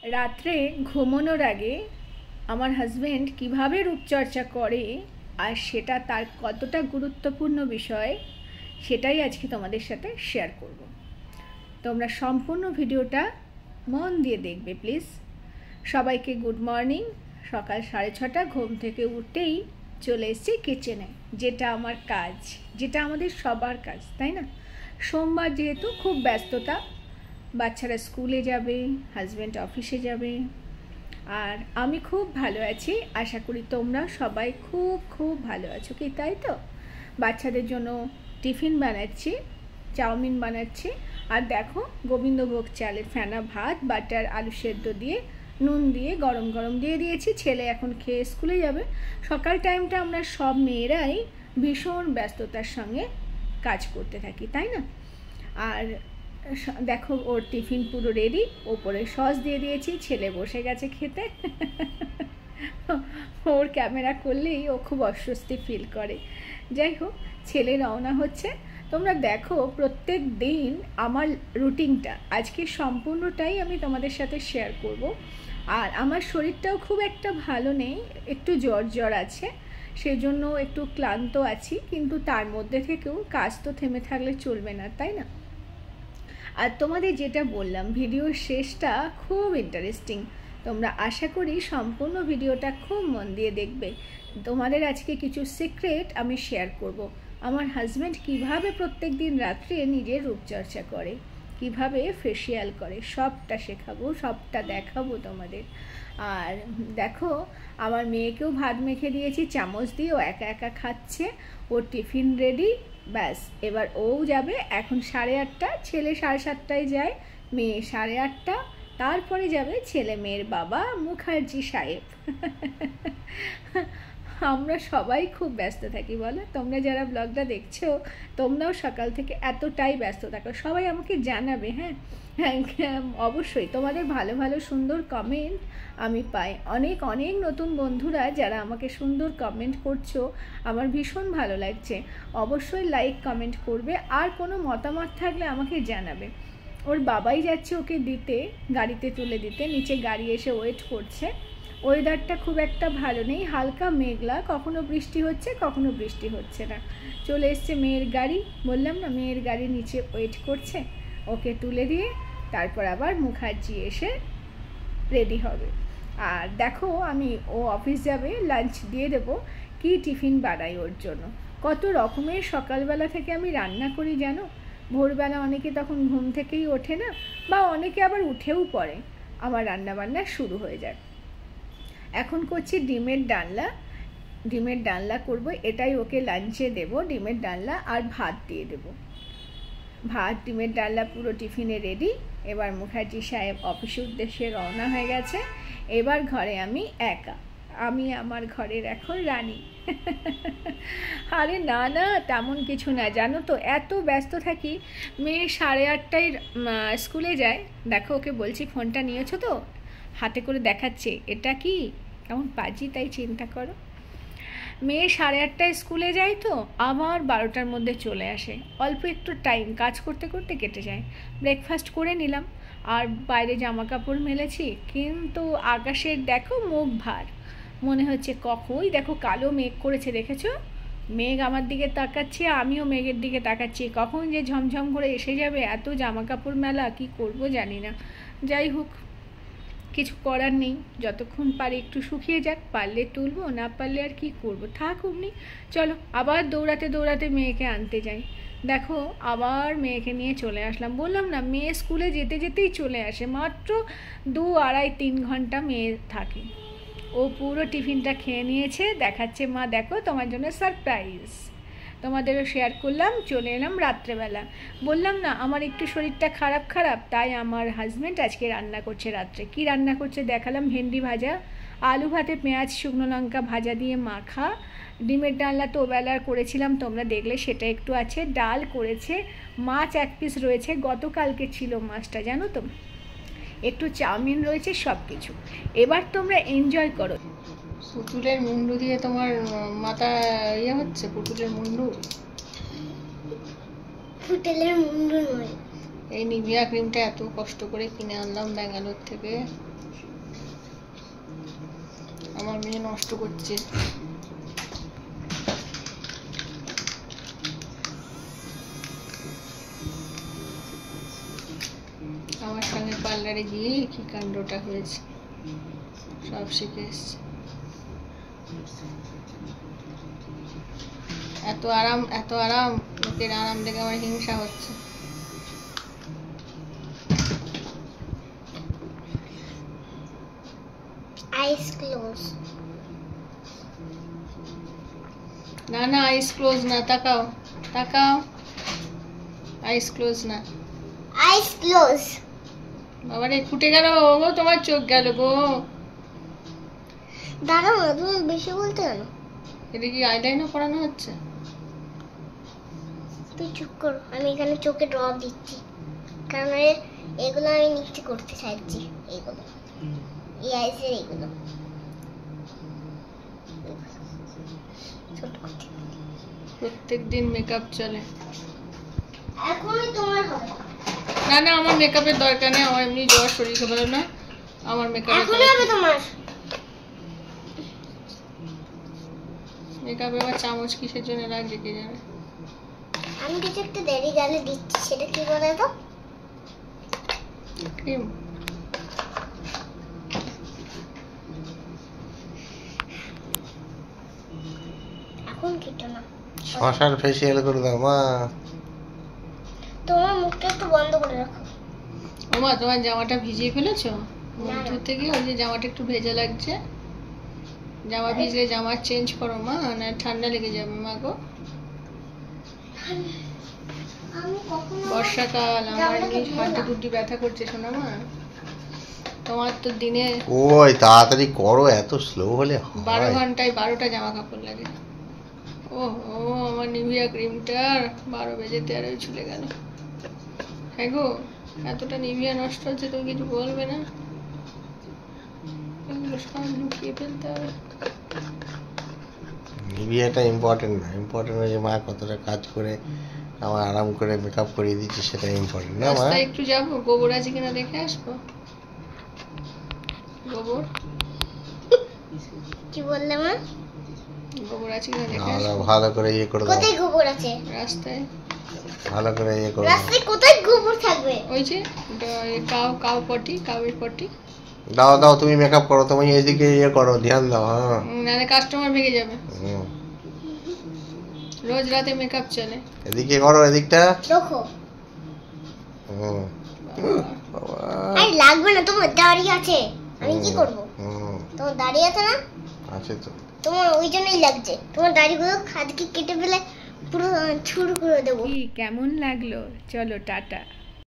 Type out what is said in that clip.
রাত্রে ঘুমানোর আগে আমার হাজবেন্ড কিভাবে রূপচর্চা করে আর সেটা তার কতটা গুরুত্বপূর্ণ বিষয় সেটাই আজকে তোমাদের সাথে শেয়ার করব। তোমরা সম্পূর্ণ ভিডিওটা মন দিয়ে দেখবে প্লিজ। সবাইকে গুড মর্নিং। সকাল 6:30 ঘুম থেকে উঠেই চলে এসেছি কিচেনে, যেটা আমার কাজ, যেটা আমাদের সবার কাজ, তাই না? সোমবার যেহেতু খুব ব্যস্ততা, বাচ্চারা স্কুলে যাবে, হাজব্যান্ড অফিসে যাবে, আর আমি খুব ভালো আছি। আশা করি তোমরা সবাই খুব খুব ভালো আছো কি, তাই তো? বাচ্চাদের জন্য টিফিন বানাচ্ছি, চাউমিন বানাচ্ছি, আর দেখো গোবিন্দভোগ চালের ফেনা ভাত, বাটার আলু সেদ্ধ দিয়ে নুন দিয়ে গরম গরম দিয়ে দিয়েছি। ছেলে এখন খেয়ে স্কুলে যাবে। সকাল টাইমটা আমরা সব মেয়েরাই ভীষণ ব্যস্ততার সঙ্গে কাজ করতে থাকি, তাই না? আর দেখো ওর টিফিন পুরো রেডি, ওপরে সস দিয়ে দিয়েছি, ছেলে বসে গেছে খেতে। ওর ক্যামেরা করলেই ও খুব অস্বস্তি ফিল করে। যাই হোক, ছেলে রওনা হচ্ছে। তোমরা দেখো প্রত্যেক দিন আমার রুটিনটা আজকে সম্পূর্ণটাই আমি তোমাদের সাথে শেয়ার করব। আর আমার শরীরটাও খুব একটা ভালো নেই, একটু জ্বর আছে, সেজন্য একটু ক্লান্ত আছি, কিন্তু তার মধ্যে থেকেও কাজ তো থেমে থাকলে চলবে না, তাই না? আর তোমাদের যেটা বললাম, ভিডিওর শেষটা খুব ইন্টারেস্টিং। তোমরা আশা করি সম্পূর্ণ ভিডিওটা খুব মন দিয়ে দেখবে। তোমাদের আজকে কিছু সিক্রেট আমি শেয়ার করব। আমার হাজব্যান্ড কিভাবে প্রত্যেক দিন রাত্রে নিজের রূপচর্চা করে, কিভাবে ফেসিয়াল করে, সবটা শেখাবো, সবটা দেখাবো তোমাদের। আর দেখো আমার মেয়েকেও ভাত মেখে দিয়েছি চামচ দিয়ে, ও একা একা খাচ্ছে। ওর টিফিন রেডি, ব্যাস এবার ও যাবে। এখন 8:30, ছেলে 7:30টায় যায়, মেয়ে 8:30, তারপরে যাবে ছেলে মেয়ের বাবা মুখার্জি সাহেব। আমরা সবাই খুব ব্যস্ত থাকি, বলো? তোমরা যারা ব্লগটা দেখছো তোমরাও সকাল থেকে এতটাই ব্যস্ত থাকো। সবাই আমাকে জানাবে, হ্যাঁ অবশ্যই। তোমাদের ভালো ভালো সুন্দর কমেন্ট আমি পাই, অনেক অনেক নতুন বন্ধুরা যারা আমাকে সুন্দর কমেন্ট করছো, আমার ভীষণ ভালো লাগছে। অবশ্যই লাইক কমেন্ট করবে, আর কোনো মতামত থাকলে আমাকে জানাবে। ওর বাবাই যাচ্ছে ওকে দিতে, গাড়িতে তুলে দিতে, নিচে গাড়ি এসে ওয়েট করছে। ওয়েদারটা খুব একটা ভালো নেই, হালকা মেঘলা, কখনো বৃষ্টি হচ্ছে কখনো বৃষ্টি হচ্ছে না। চলে এসছে মেয়ের গাড়ি, বললাম না মেয়ের গাড়ি নিচে ওয়েট করছে। ওকে তুলে দিয়ে তারপর আবার মুখার্জি এসে রেডি হবে। আর দেখো আমি, ও অফিস যাবে, লাঞ্চ দিয়ে দেবো। কি টিফিন বানাই ওর জন্য, কত রকমের সকালবেলা থেকে আমি রান্না করি জানো। ভোরবেলা অনেকে তখন ঘুম থেকেই ওঠে না, বা অনেকে আবার উঠেও পড়ে, আমার রান্না বান্না শুরু হয়ে যায়। এখন করছি ডিমের ডালনা। ডিমের ডালনা করব, এটাই ওকে লাঞ্চে দেব। ডিমের ডালনা আর ভাত দিয়ে দেব। ভাত ডিমের ডালনা পুরো টিফিনে রেডি। এবার মুখার্জি সাহেব অফিসের উদ্দেশ্যে রওনা হয়ে গেছে। এবার ঘরে আমি একা, আমি আমার ঘরের এখন রানী। আরে না না, তেমন কিছু না, জানো তো এত ব্যস্ত থাকি। মেয়ে 8:30টায় স্কুলে যায়। দেখো ওকে বলছি ফোনটা নিয়েছো তো, হাতে করে দেখাচ্ছে, এটা কি কেমন পাজি, তাই চিন্তা করো। মেয়ে 8:30টায় স্কুলে যায়, তো আবার 12টার মধ্যে চলে আসে। অল্প একটু টাইম কাজ করতে করতে কেটে যায়। ব্রেকফাস্ট করে নিলাম, আর বাইরে জামা কাপড় মেলেছি, কিন্তু আকাশের দেখো মুখ ভার, মনে হচ্ছে কখনই দেখো কালো মেঘ করেছে, দেখেছো? মেঘ আমার দিকে তাকাচ্ছে, আমিও মেঘের দিকে তাকাচ্ছি, কখন যে ঝমঝম করে এসে যাবে। এত জামা কাপড় মেলা, কি করব জানি না। যাই হোক, কিছু করার নেই, যতক্ষণ পারি একটু শুকিয়ে যাক, পারলে তুলবো, না পারলে আর কি করব, থাক অমনি। চলো আবার দৌড়াতে দৌড়াতে মেয়েকে আনতে যাই। দেখো আবার মেয়েকে নিয়ে চলে আসলাম। বললাম না মেয়ে স্কুলে যেতে যেতেই চলে আসে, মাত্র 2, 2.5, 3 ঘন্টা মেয়ে থাকে। ও পুরো টিফিনটা খেয়ে নিয়েছে, দেখাচ্ছে মা দেখো তোমার জন্য সারপ্রাইজ। তোমাদেরও শেয়ার করলাম। চলে এলাম রাত্রেবেলা। বললাম না আমার একটু শরীরটা খারাপ, তাই আমার হাজব্যান্ড আজকে রান্না করছে রাত্রে। কি রান্না করছে দেখালাম, ভেন্ডি ভাজা, আলু ভাতে পেঁয়াজ শুকনো লঙ্কা ভাজা দিয়ে মাখা, ডিমের ডালনা তো ওবেলা করেছিলাম, তোমরা দেখলে, সেটা একটু আছে, ডাল করেছে, মাছ 1 পিস রয়েছে, গতকালকে ছিল মাছটা, জানো তো, একটু চাউমিন রয়েছে, সব কিছু। এবার তোমরা এনজয় করো। পুতুলের মুন্ডু দিয়ে তোমার মাথা ইয়ে হচ্ছে, পুতুলের মুন্ডু। পুতুলের মুন্ডু নয়, এই নিভিয়া ক্রিমটা এত কষ্ট করে কিনে আনলাম ব্যাঙ্গালোর থেকে, আমার মেয়ে নষ্ট করছে। আমার সঙ্গে পার্লারে গিয়ে কি কাণ্ডটা হয়েছে, সব শিখে এসছে। এত আরাম লোকের আরাম দেখে আমার হিংসা হচ্ছে। আইস ক্লোজ। না আইস ক্লোজ না, তাকাও। আইস ক্লোজ না, আইস ক্লোজ। বাবারে ফুটে গেল গো, তোমার চোখ গেল গো। দাঁড়াও না, তুমি বেশি বলতে কেন? এটা কি আইলাইনার পরানো হচ্ছে? তুই চুপ কর, আমি এখানে চোখে ড্রপ দিচ্ছি, কারণ এগুলো আমি নিচে করতে চাইছি। এইগুলো এই আইসের এইগুলো প্রত্যেক দিন মেকআপ চলে। এখনই তোমার হবে না আমার মেকআপের দরকার নেই, আমার এমনি জ্বর, শরীর ভালো না, আমার মেকআপ এখনই হবে তোমার। মেকআপে আবার চামচ কিসের জন্য লাগছে কে জানে। আমি কিছু একটা দেরি গেলে দিচ্ছি, সেটা কি বলে তো? ক্রিম। এখন কেটো না, শশার ফেসিয়াল করে দাও মা। তোমার মুখটা একটু বন্ধ করে রাখো। ওমা, তোমার জামাটা ভিজিয়ে ফেলেছো? ধুতে গিয়ে ওই যে জামাটা একটু ভেজা লাগছে। জামা ভিজলে জামা চেঞ্জ করো মা, না ঠান্ডা লেগে যাবে মা গো। আমি কখনো বর্ষাকাল, আমার হাঁটু টুটি ব্যথা করছে শোনা মা। তোমার তো দিনে ওই তাড়াতাড়ি করো, এত স্লো হলে 12 হয়? ঘন্টায় 12টা জামা কাপড় লাগে। ও আমার নিভিয়া ক্রিমটা 12 বেজে 13 চলে গেল। হ্যাঁ গো, এতটা নিভিয়া নষ্ট হচ্ছে, তুমি কিছু বলবে না? এগুলো সব লুকিয়ে ফেলতে হবে। নিভিয়াটা ইম্পর্টেন্ট না, ইম্পর্টেন্ট হচ্ছে মা কতটা কাজ করে আমার আরাম করে মেকআপ করিয়ে দিচ্ছে, সেটা ইম্পর্টেন্ট না মা? রাস্তায় একটু যাবো, গোবর আছে কিনা দেখে আসবো। গোবর কি বললে মা? গোবর আছে কিনা দেখে ভালো আসবো। ভালো করে ইয়ে করে দাও, কোথায় গোবর আছে রাস্তায় ভালো করে ইয়ে করে দাও। রাস্তায় কোথায় গোবর থাকবে? ওই যে কাউয়ের পটি। দাও তুমি মেকআপ করো, তুমি এদিকে ইয়ে করো, ধ্যান দাও। হ্যাঁ নাহলে কাস্টমার ভেঙে যাবে। হুম। রোজ রাতে মেকআপ চলে। এদিকে করো, এদিকটা। দেখো, হুম। বাবা। আরে লাগবে না, তোমার দাড়ি আছে, আমি কি করব? হুম, তোমার দাড়ি আছে না? আছে তো। তোমার ওই জন্যই লাগছে। তোমার দাড়িগুলো খাদকে কেটে ফেলে পুরো ছুড় করে দেবো। কি কেমন লাগলো? চলো টাটা।